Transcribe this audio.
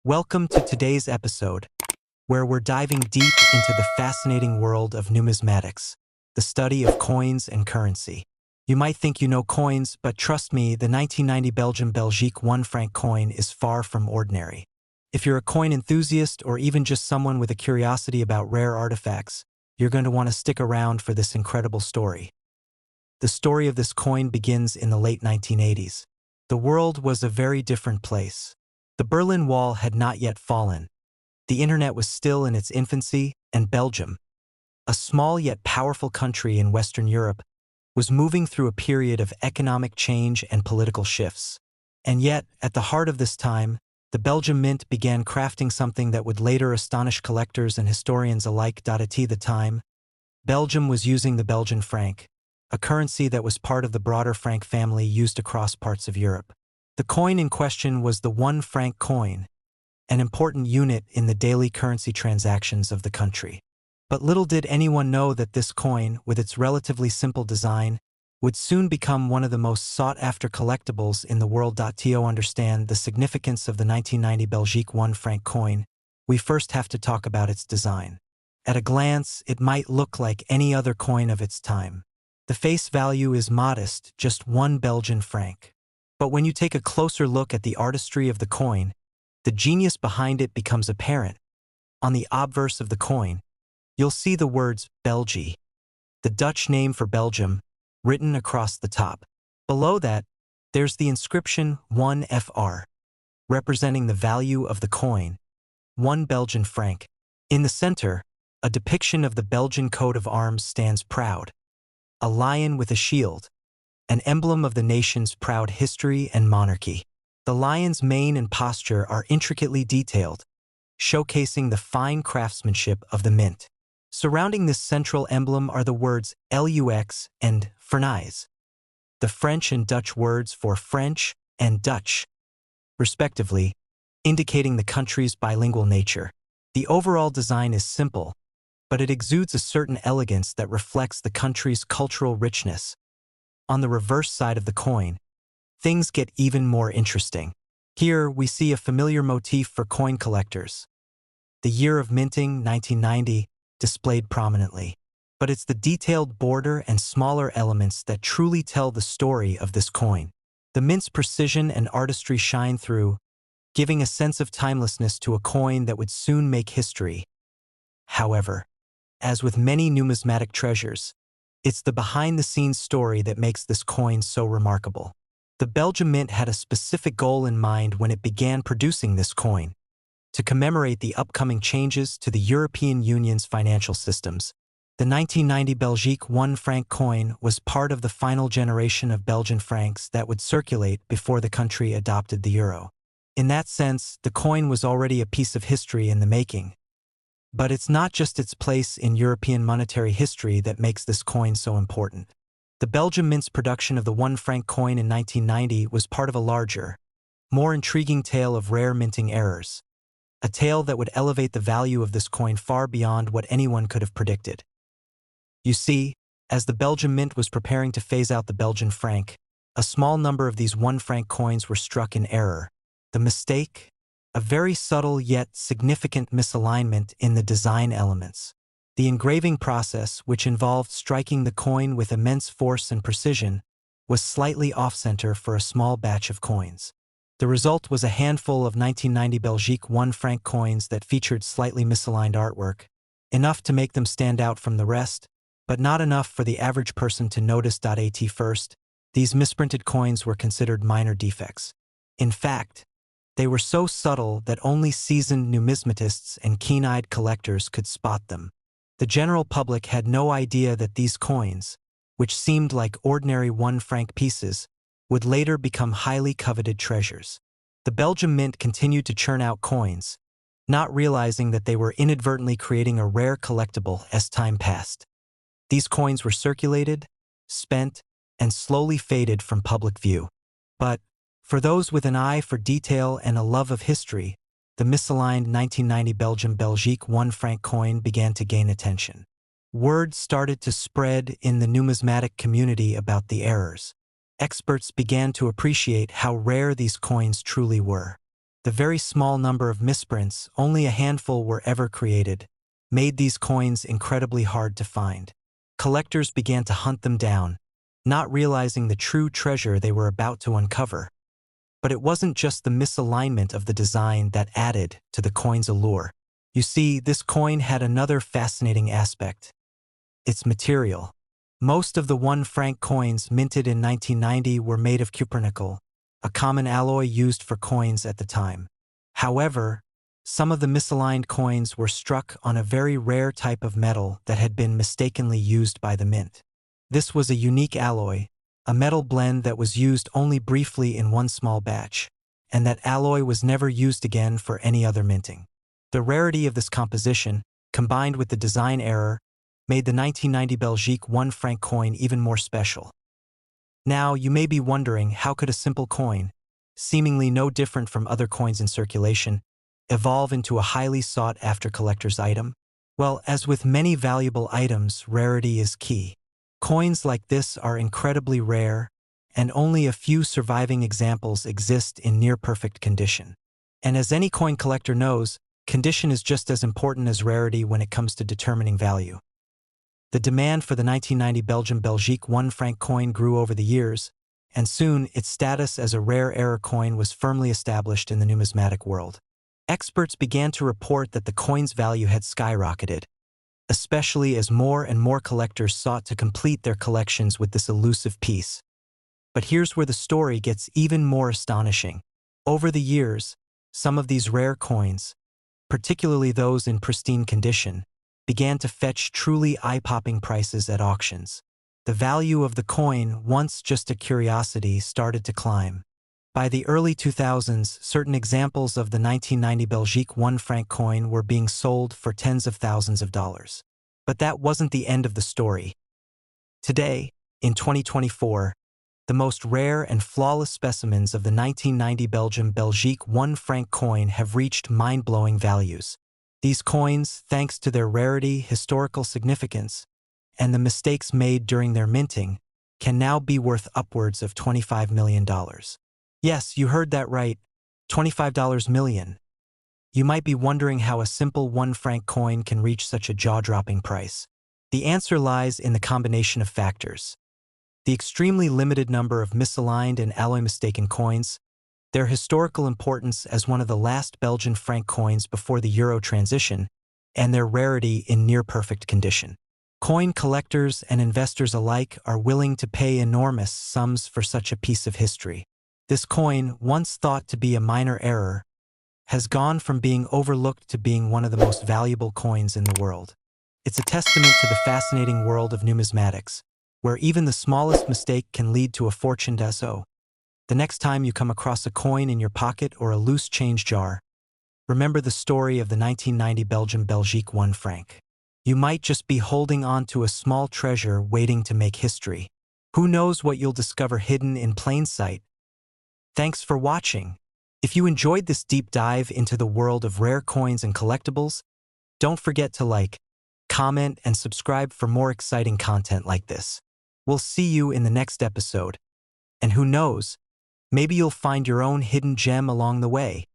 Welcome to today's episode, where we're diving deep into the fascinating world of numismatics, the study of coins and currency. You might think you know coins, but trust me, the 1990 Belgian Belgique 1 franc coin is far from ordinary. If you're a coin enthusiast or even just someone with a curiosity about rare artifacts, you're going to want to stick around for this incredible story. The story of this coin begins in the late 1980s. The world was a very different place. The Berlin Wall had not yet fallen. The internet was still in its infancy, and Belgium, a small yet powerful country in Western Europe, was moving through a period of economic change and political shifts. And yet, at the heart of this time, the Belgian Mint began crafting something that would later astonish collectors and historians alike. At the time, Belgium was using the Belgian franc, a currency that was part of the broader franc family used across parts of Europe. The coin in question was the 1 franc coin, an important unit in the daily currency transactions of the country. But little did anyone know that this coin, with its relatively simple design, would soon become one of the most sought-after collectibles in the world. To understand the significance of the 1990 Belgique 1 franc coin, we first have to talk about its design. At a glance, it might look like any other coin of its time. The face value is modest, just 1 Belgian franc. But when you take a closer look at the artistry of the coin, the genius behind it becomes apparent. On the obverse of the coin, you'll see the words België, the Dutch name for Belgium, written across the top. Below that, there's the inscription 1 FR, representing the value of the coin, 1 Belgian franc. In the center, a depiction of the Belgian coat of arms stands proud. A lion with a shield, an emblem of the nation's proud history and monarchy. The lion's mane and posture are intricately detailed, showcasing the fine craftsmanship of the mint. Surrounding this central emblem are the words Lux and Française, the French and Dutch words for French and Dutch, respectively, indicating the country's bilingual nature. The overall design is simple, but it exudes a certain elegance that reflects the country's cultural richness. On the reverse side of the coin, things get even more interesting. Here, we see a familiar motif for coin collectors. The year of minting, 1990, displayed prominently. But it's the detailed border and smaller elements that truly tell the story of this coin. The mint's precision and artistry shine through, giving a sense of timelessness to a coin that would soon make history. However, as with many numismatic treasures, it's the behind-the-scenes story that makes this coin so remarkable. The Belgian Mint had a specific goal in mind when it began producing this coin: to commemorate the upcoming changes to the European Union's financial systems. The 1990 Belgique 1 franc coin was part of the final generation of Belgian francs that would circulate before the country adopted the euro. In that sense, the coin was already a piece of history in the making. But it's not just its place in European monetary history that makes this coin so important. The Belgian Mint's production of the 1 franc coin in 1990 was part of a larger, more intriguing tale of rare minting errors. A tale that would elevate the value of this coin far beyond what anyone could have predicted. You see, as the Belgian Mint was preparing to phase out the Belgian franc, a small number of these 1 franc coins were struck in error. The mistake? A very subtle yet significant misalignment in the design elements. The engraving process, which involved striking the coin with immense force and precision, was slightly off-center for a small batch of coins. The result was a handful of 1990 Belgique 1 franc coins that featured slightly misaligned artwork, enough to make them stand out from the rest, but not enough for the average person to notice. At first, these misprinted coins were considered minor defects. In fact, they were so subtle that only seasoned numismatists and keen-eyed collectors could spot them. The general public had no idea that these coins, which seemed like ordinary 1 franc pieces, would later become highly coveted treasures. The Belgian Mint continued to churn out coins, not realizing that they were inadvertently creating a rare collectible as time passed. These coins were circulated, spent, and slowly faded from public view. But, for those with an eye for detail and a love of history, the misaligned 1990 Belgian Belgique 1 franc coin began to gain attention. Word started to spread in the numismatic community about the errors. Experts began to appreciate how rare these coins truly were. The The very small number of misprints, only a handful were ever created, made these coins incredibly hard to find. Collectors began to hunt them down, not realizing the true treasure they were about to uncover. But it wasn't just the misalignment of the design that added to the coin's allure. You see, this coin had another fascinating aspect: its material. Most of the 1 franc coins minted in 1990 were made of cupronickel, a common alloy used for coins at the time. However, some of the misaligned coins were struck on a very rare type of metal that had been mistakenly used by the mint. This was a unique alloy, a metal blend that was used only briefly in one small batch, and that alloy was never used again for any other minting. The rarity of this composition, combined with the design error, made the 1990 Belgique 1 franc coin even more special. Now, you may be wondering, how could a simple coin, seemingly no different from other coins in circulation, evolve into a highly sought-after collector's item? Well, as with many valuable items, rarity is key. Coins like this are incredibly rare, and only a few surviving examples exist in near-perfect condition. And as any coin collector knows, condition is just as important as rarity when it comes to determining value. The demand for the 1990 Belgian Belgique 1 franc coin grew over the years, and soon its status as a rare error coin was firmly established in the numismatic world. Experts began to report that the coin's value had skyrocketed, especially as more and more collectors sought to complete their collections with this elusive piece. But here's where the story gets even more astonishing. Over the years, some of these rare coins, particularly those in pristine condition, began to fetch truly eye-popping prices at auctions. The value of the coin, once just a curiosity, started to climb. By the early 2000s, certain examples of the 1990 Belgique 1 franc coin were being sold for tens of thousands of dollars. But that wasn't the end of the story. Today, in 2024, the most rare and flawless specimens of the 1990 Belgian Belgique 1 franc coin have reached mind-blowing values. These coins, thanks to their rarity, historical significance, and the mistakes made during their minting, can now be worth upwards of $25 million. Yes, you heard that right, $25 million. You might be wondering how a simple 1 franc coin can reach such a jaw-dropping price. The answer lies in the combination of factors: the extremely limited number of misaligned and alloy-mistaken coins, their historical importance as one of the last Belgian franc coins before the euro transition, and their rarity in near-perfect condition. Coin collectors and investors alike are willing to pay enormous sums for such a piece of history. This coin, once thought to be a minor error, has gone from being overlooked to being one of the most valuable coins in the world. It's a testament to the fascinating world of numismatics, where even the smallest mistake can lead to a fortune. So, the next time you come across a coin in your pocket or a loose change jar, remember the story of the 1990 Belgian Belgique 1 franc. You might just be holding on to a small treasure waiting to make history. Who knows what you'll discover hidden in plain sight? Thanks for watching. If you enjoyed this deep dive into the world of rare coins and collectibles, don't forget to like, comment, and subscribe for more exciting content like this. We'll see you in the next episode. And who knows, maybe you'll find your own hidden gem along the way.